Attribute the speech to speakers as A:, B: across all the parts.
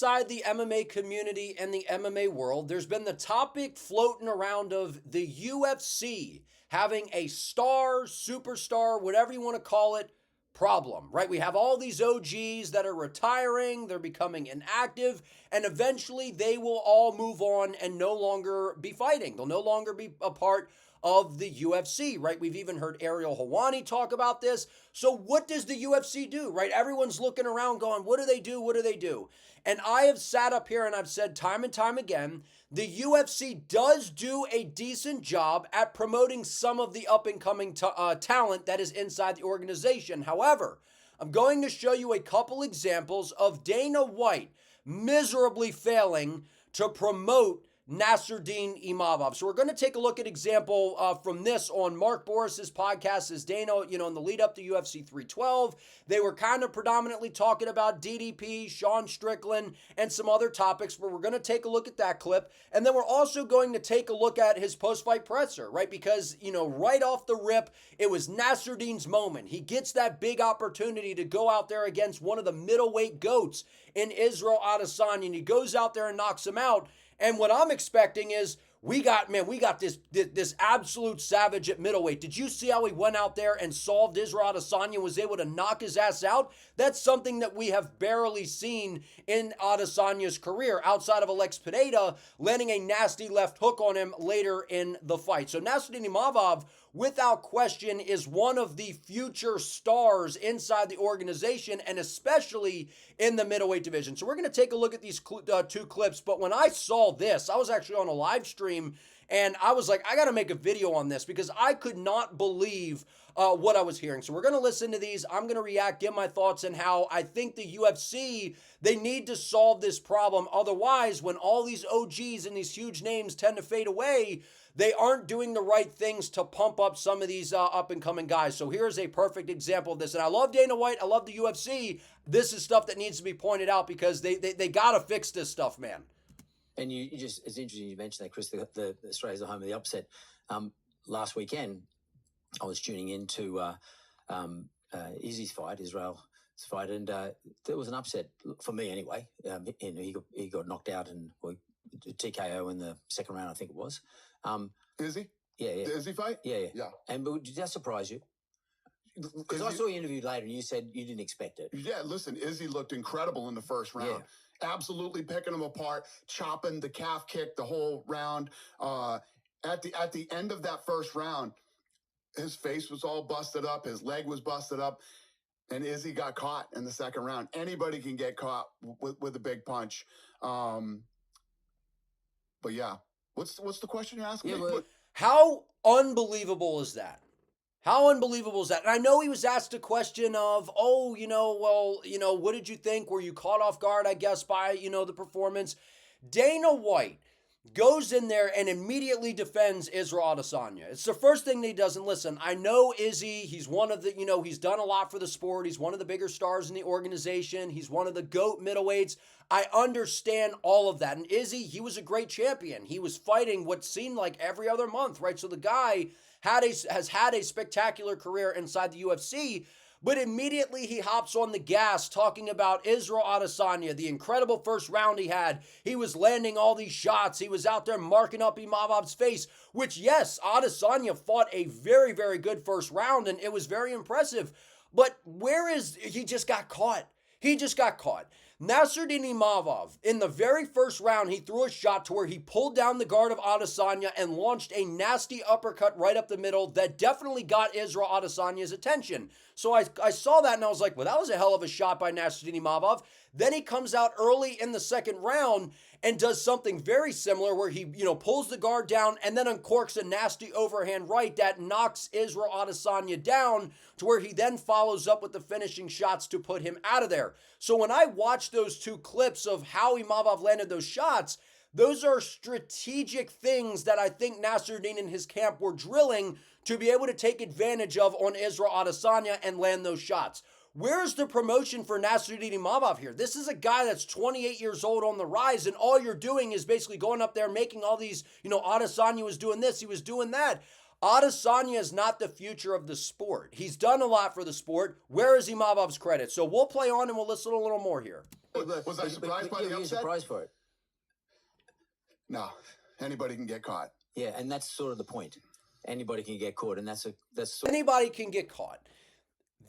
A: inside the MMA community and the MMA world, there's been the topic floating around of the UFC having a star, superstar, whatever you want to call it, problem, right? We have all these OGs that are retiring, they're becoming inactive, and eventually they will all move on and no longer be fighting. They'll no longer be a part of the UFC, right? We've even heard Ariel Helwani talk about this. So what does the UFC do, right? Everyone's looking around going, what do they do? What do they do? And I have sat up here and I've said time and time again, the UFC does do a decent job at promoting some of the up and coming talent that is inside the organization. However, I'm going to show you a couple examples of Dana White miserably failing to promote Nassourdine Imavov. So we're going to take a look at example from this on Mark Boris's podcast as Dana, in the lead up to UFC 312. They were kind of predominantly talking about DDP, Sean Strickland, and some other topics, but we're going to take a look at that clip. And then we're also going to take a look at his post-fight presser, right? Because, right off the rip, it was Nassourdine's moment. He gets that big opportunity to go out there against one of the middleweight goats in Israel Adesanya, and he goes out there and knocks him out. And what I'm expecting is we got this absolute savage at middleweight. Did you see how he went out there and solved Israel Adesanya and was able to knock his ass out? That's something that we have barely seen in Adesanya's career outside of Alex Pineda landing a nasty left hook on him later in the fight. So Nassourdine Imavov, without question, is one of the future stars inside the organization and especially in the middleweight division. So we're going to take a look at these two clips. But when I saw this, I was actually on a live stream and I was like, I got to make a video on this because I could not believe what I was hearing. So we're going to listen to these. I'm going to react, give my thoughts and how I think the UFC, they need to solve this problem. Otherwise, when all these OGs and these huge names tend to fade away, they aren't doing the right things to pump up some of these up-and-coming guys. So here's a perfect example of this. And I love Dana White. I love the UFC. This is stuff that needs to be pointed out because they got to fix this stuff, man.
B: And you just, it's interesting you mentioned that, Chris, the Australia's the home of the upset. Last weekend, I was tuning into Izzy's fight, Israel's fight, and there was an upset, for me anyway. He got knocked out and TKO in the second round, I think it was.
C: Izzy?
B: Yeah.
C: The Izzy fight?
B: Yeah.
C: Yeah.
B: Did that surprise you? Because I saw you interviewed later and you said you didn't expect it.
C: Yeah, listen, Izzy looked incredible in the first round.
B: Yeah.
C: Absolutely picking him apart, chopping the calf kick the whole round. At the end of that first round, his face was all busted up, his leg was busted up, and Izzy got caught in the second round. Anybody can get caught with a big punch. But yeah, what's the question you're asking me?
A: How unbelievable is that? How unbelievable is that? And I know he was asked a question of, what did you think? Were you caught off guard, I guess, by, the performance? Dana White goes in there and immediately defends Israel Adesanya. It's the first thing that he does. And listen, I know Izzy, he's one of the, he's done a lot for the sport. He's one of the bigger stars in the organization. He's one of the GOAT middleweights. I understand all of that. And Izzy, he was a great champion. He was fighting what seemed like every other month, right? So the guy has had a spectacular career inside the UFC, but immediately he hops on the gas talking about Israel Adesanya, the incredible first round he had. He was landing all these shots. He was out there marking up Imavov's face, which, yes, Adesanya fought a very, very good first round, and it was very impressive. But he just got caught. He just got caught. Nassourdine Imavov, in the very first round, he threw a shot to where he pulled down the guard of Adesanya and launched a nasty uppercut right up the middle that definitely got Israel Adesanya's attention. So I saw that and I was like, well, that was a hell of a shot by Nassourdine Imavov. Then he comes out early in the second round and does something very similar where he, pulls the guard down and then uncorks a nasty overhand right that knocks Israel Adesanya down to where he then follows up with the finishing shots to put him out of there. So when I watched those two clips of how Imavov landed those shots, those are strategic things that I think Nassourdine and his camp were drilling to be able to take advantage of on Israel Adesanya and land those shots. Where's the promotion for Nassourdine Imavov here? This is a guy that's 28 years old on the rise, and all you're doing is basically going up there making all these, Adesanya was doing this, he was doing that. Adesanya is not the future of the sport. He's done a lot for the sport. Where is Imavov's credit? So we'll play on and we'll listen a little more here.
C: Was I surprised by the upset?
B: Surprised for it?
C: No, anybody can get caught.
B: Yeah, and that's sort of the point. Anybody can get caught, and that's
A: anybody can get caught.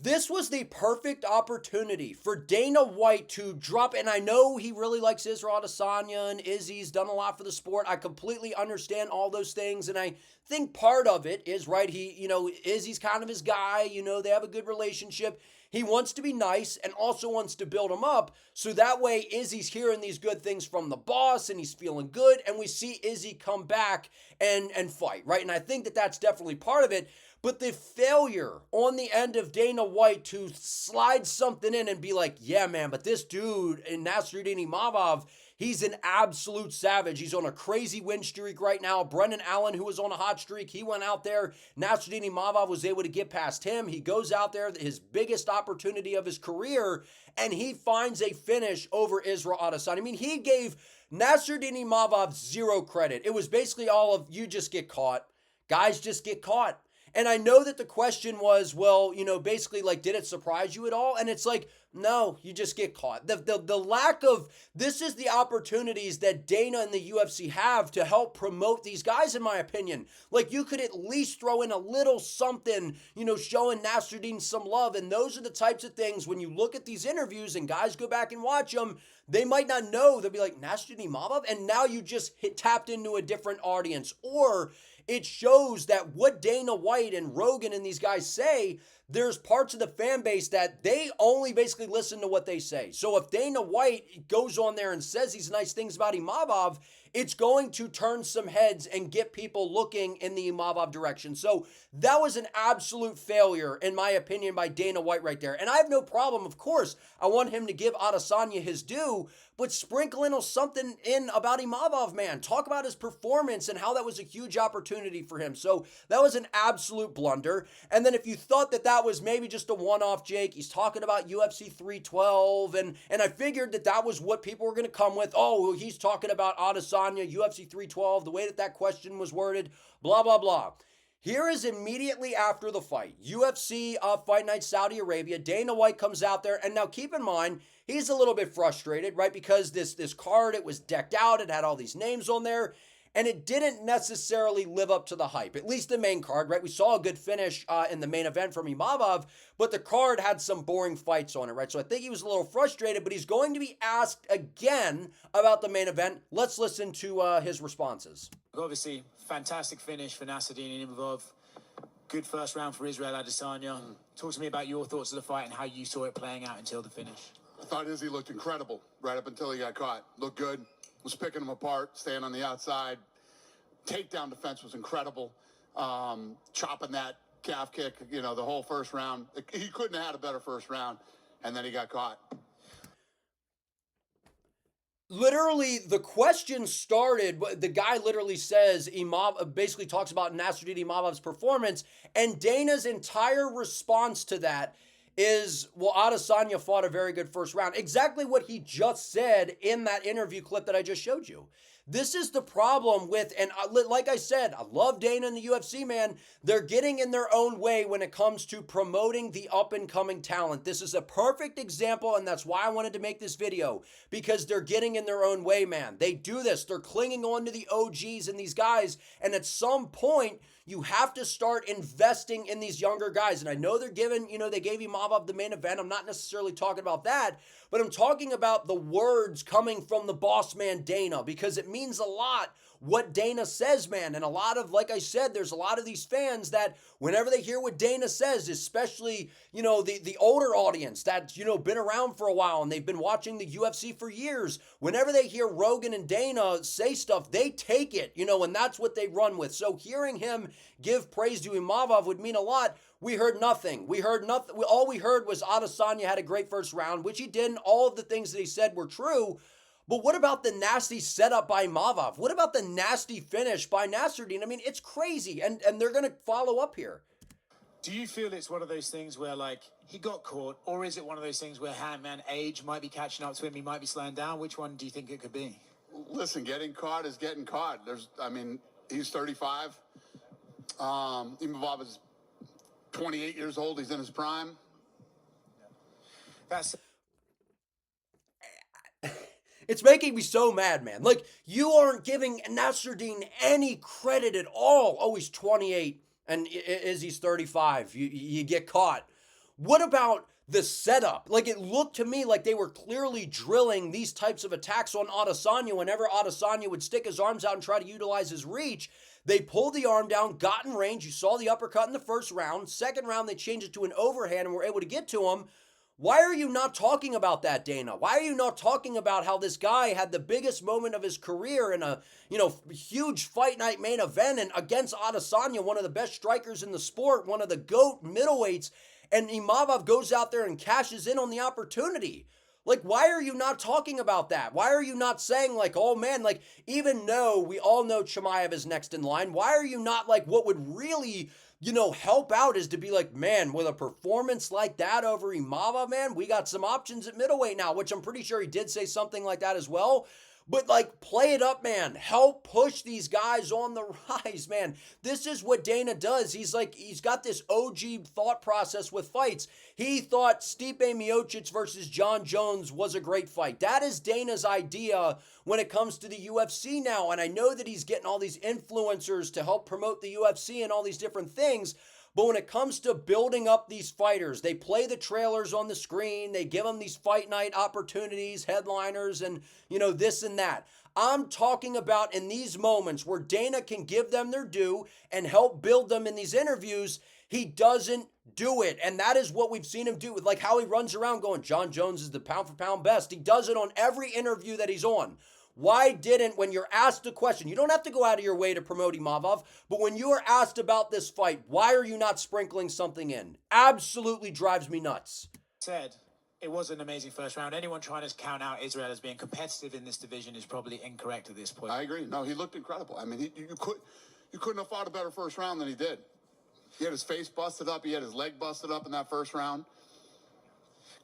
A: This was the perfect opportunity for Dana White to drop, and I know he really likes Israel Adesanya and Izzy's done a lot for the sport. I completely understand all those things, and I think part of it is, right, Izzy's kind of his guy, they have a good relationship. He wants to be nice and also wants to build him up, so that way Izzy's hearing these good things from the boss and he's feeling good, and we see Izzy come back and fight, right? And I think that that's definitely part of it. But the failure on the end of Dana White to slide something in and be like, yeah, man, but this dude in Nassourdine Imavov, he's an absolute savage. He's on a crazy win streak right now. Brendan Allen, who was on a hot streak, he went out there. Nassourdine Imavov was able to get past him. He goes out there, his biggest opportunity of his career, and he finds a finish over Israel Adesanya. I mean, he gave Nassourdine Imavov zero credit. It was basically all of, you just get caught. Guys just get caught. And I know that the question was, well, basically like, did it surprise you at all? And it's like, no, you just get caught. The lack of, this is the opportunities that Dana and the UFC have to help promote these guys, in my opinion. Like, you could at least throw in a little something, showing Nassourdine some love. And those are the types of things, when you look at these interviews and guys go back and watch them, they might not know. They'll be like, Nassourdine Imavov? And now you just tapped into a different audience. Or it shows that what Dana White and Rogan and these guys say, there's parts of the fan base that they only basically listen to what they say. So if Dana White goes on there and says these nice things about Imavov, it's going to turn some heads and get people looking in the Imavov direction. So that was an absolute failure, in my opinion, by Dana White right there. And I have no problem, of course. I want him to give Adesanya his due, but sprinkle in something in about Imavov, man. Talk about his performance and how that was a huge opportunity for him. So that was an absolute blunder. And then if you thought that that was maybe just a one-off, Jake, he's talking about UFC 312, and I figured that that was what people were going to come with. Oh, he's talking about Adesanya, UFC 312, the way that question was worded, blah, blah, blah. Here is immediately after the fight. UFC Fight Night Saudi Arabia. Dana White comes out there, and now keep in mind, he's a little bit frustrated, right? Because this card, it was decked out, it had all these names on there, and it didn't necessarily live up to the hype. At least the main card, right? We saw a good finish in the main event from Imavov, but the card had some boring fights on it, right? So I think he was a little frustrated, but he's going to be asked again about the main event. Let's listen to his responses.
D: Obviously, fantastic finish for Nassourdine Imavov. Good first round for Israel Adesanya. Talk to me about your thoughts of the fight and how you saw it playing out until the finish.
C: I thought Izzy looked incredible right up until he got caught. Looked good. Was picking him apart, staying on the outside. Takedown defense was incredible. Chopping that calf kick, the whole first round. He couldn't have had a better first round, and then he got caught.
A: Literally, the question started, the guy literally says, basically talks about Nassourdine Imavov's performance, and Dana's entire response to that is, well, Adesanya fought a very good first round. Exactly what he just said in that interview clip that I just showed you. This is the problem with, and like I said, I love Dana and the UFC, man. They're getting in their own way when it comes to promoting the up-and-coming talent. This is a perfect example, and that's why I wanted to make this video, because they're getting in their own way, man. They do this. They're clinging on to the OGs and these guys, and at some point, you have to start investing in these younger guys. And I know they're giving, they gave Imavov the main event. I'm not necessarily talking about that, but I'm talking about the words coming from the boss man, Dana, because it means a lot what Dana says, man. And a lot of, like I said, there's a lot of these fans that whenever they hear what Dana says, especially, the older audience that's, been around for a while and they've been watching the UFC for years, whenever they hear Rogan and Dana say stuff, they take it, and that's what they run with. So hearing him give praise to Imavov would mean a lot. We heard nothing. We heard nothing. All we heard was Adesanya had a great first round, which he did, and all of the things that he said were true. But what about the nasty setup by Imavov? What about the nasty finish by Nassourdine? I mean, it's crazy, and they're going to follow up here.
D: Do you feel it's one of those things where, like, he got caught, or is it one of those things where age might be catching up to him, he might be slowing down? Which one do you think it could be?
C: Listen, getting caught is getting caught. He's 35. Imavov is 28 years old. He's in his prime.
D: That's
A: It's making me so mad, man. Like, you aren't giving Nassourdine any credit at all. Oh, he's 28 and Izzy's 35. You get caught. What about the setup? Like, it looked to me like they were clearly drilling these types of attacks on Adesanya. Whenever Adesanya would stick his arms out and try to utilize his reach, they pulled the arm down, got in range. You saw the uppercut in the first round. Second round, they changed it to an overhand and were able to get to him. Why are you not talking about that, Dana? Why are you not talking about how this guy had the biggest moment of his career in a, huge fight night main event and against Adesanya, one of the best strikers in the sport, one of the GOAT middleweights, and Imavov goes out there and cashes in on the opportunity? Like, why are you not talking about that? Why are you not saying, like, oh man, like, even though we all know Chimaev is next in line, why are you not like, what would really, help out is to be like, man, with a performance like that over Imavov, man, we got some options at middleweight now, which I'm pretty sure he did say something like that as well. But like, play it up, man. Help push these guys on the rise, man. This is what Dana does. He's got this OG thought process with fights. He thought Stipe Miocic versus John Jones was a great fight. That is Dana's idea when it comes to the UFC now. And I know that he's getting all these influencers to help promote the UFC and all these different things. But when it comes to building up these fighters, they play the trailers on the screen. They give them these fight night opportunities, headliners, and, this and that. I'm talking about in these moments where Dana can give them their due and help build them in these interviews. He doesn't do it. And that is what we've seen him do with like how he runs around going, John Jones is the pound for pound best. He does it on every interview that he's on. Why didn't, when you're asked a question, you don't have to go out of your way to promote Imavov, but when you are asked about this fight, why are you not sprinkling something in? Absolutely drives me nuts.
D: said. It was an amazing first round. Anyone trying to count out Israel as being competitive in this division is probably incorrect at this point.
C: I agree. No, he looked incredible. I mean, you couldn't have fought a better first round than he did. He had his face busted up. He had his leg busted up in that first round.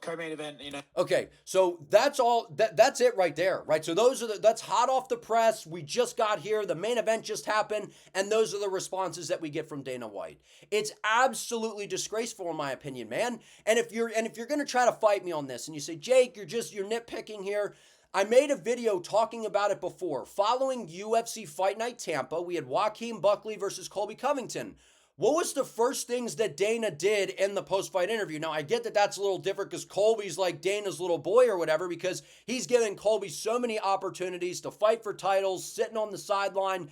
D: Co-main event,
A: Okay, so that's all. That's it right there, right? So that's hot off the press. We just got here. The main event just happened, and those are the responses that we get from Dana White. It's absolutely disgraceful, in my opinion, man. And if you're gonna try to fight me on this, and you say, Jake, you're nitpicking here. I made a video talking about it before. Following UFC Fight Night Tampa, we had Joaquin Buckley versus Colby Covington. What was the first things that Dana did in the post-fight interview? Now, I get that that's a little different because Colby's like Dana's little boy or whatever, because he's giving Colby so many opportunities to fight for titles, sitting on the sideline,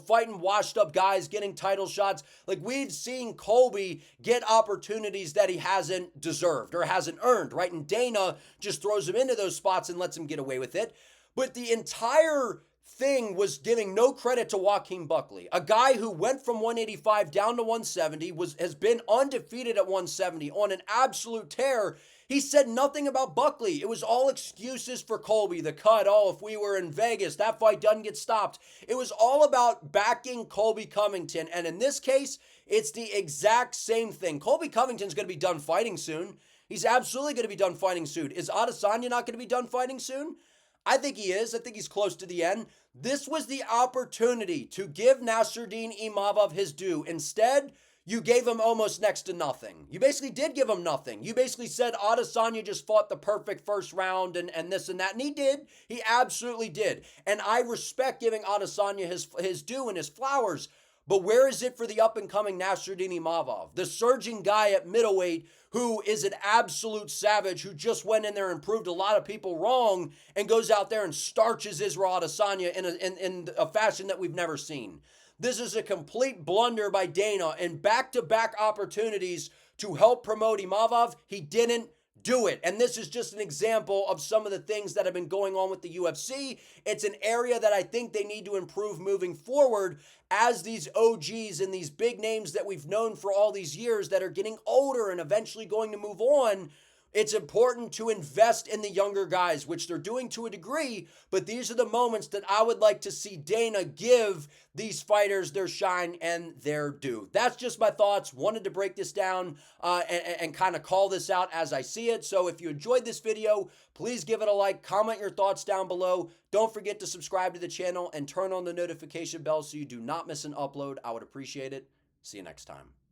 A: fighting washed up guys, getting title shots. Like, we've seen Colby get opportunities that he hasn't deserved or hasn't earned, right? And Dana just throws him into those spots and lets him get away with it. But the entire thing was giving no credit to Joaquin Buckley, a guy who went from 185 down to 170, has been undefeated at 170 on an absolute tear. He said nothing about Buckley. It was all excuses for Colby. The cut, if we were in Vegas, that fight doesn't get stopped. It was all about backing Colby Covington, and in this case, it's the exact same thing. Colby Covington's going to be done fighting soon. He's absolutely going to be done fighting soon. Is Adesanya not going to be done fighting soon? I think he is. I think he's close to the end. This was the opportunity to give Nassourdine Imavov his due. Instead, you gave him almost next to nothing. You basically did give him nothing. You basically said Adesanya just fought the perfect first round and this and that. And he did. He absolutely did. And I respect giving Adesanya his due and his flowers. But where is it for the up-and-coming Nassourdine Imavov, the surging guy at middleweight who is an absolute savage, who just went in there and proved a lot of people wrong and goes out there and starches Israel Adesanya in a fashion that we've never seen? This is a complete blunder by Dana, and back-to-back opportunities to help promote Imavov, he didn't do it. And this is just an example of some of the things that have been going on with the UFC. It's an area that I think they need to improve moving forward, as these OGs and these big names that we've known for all these years that are getting older and eventually going to move on. It's important to invest in the younger guys, which they're doing to a degree, but these are the moments that I would like to see Dana give these fighters their shine and their due. That's just my thoughts. Wanted to break this down and kind of call this out as I see it. So if you enjoyed this video, please give it a like, comment your thoughts down below. Don't forget to subscribe to the channel and turn on the notification bell so you do not miss an upload. I would appreciate it. See you next time.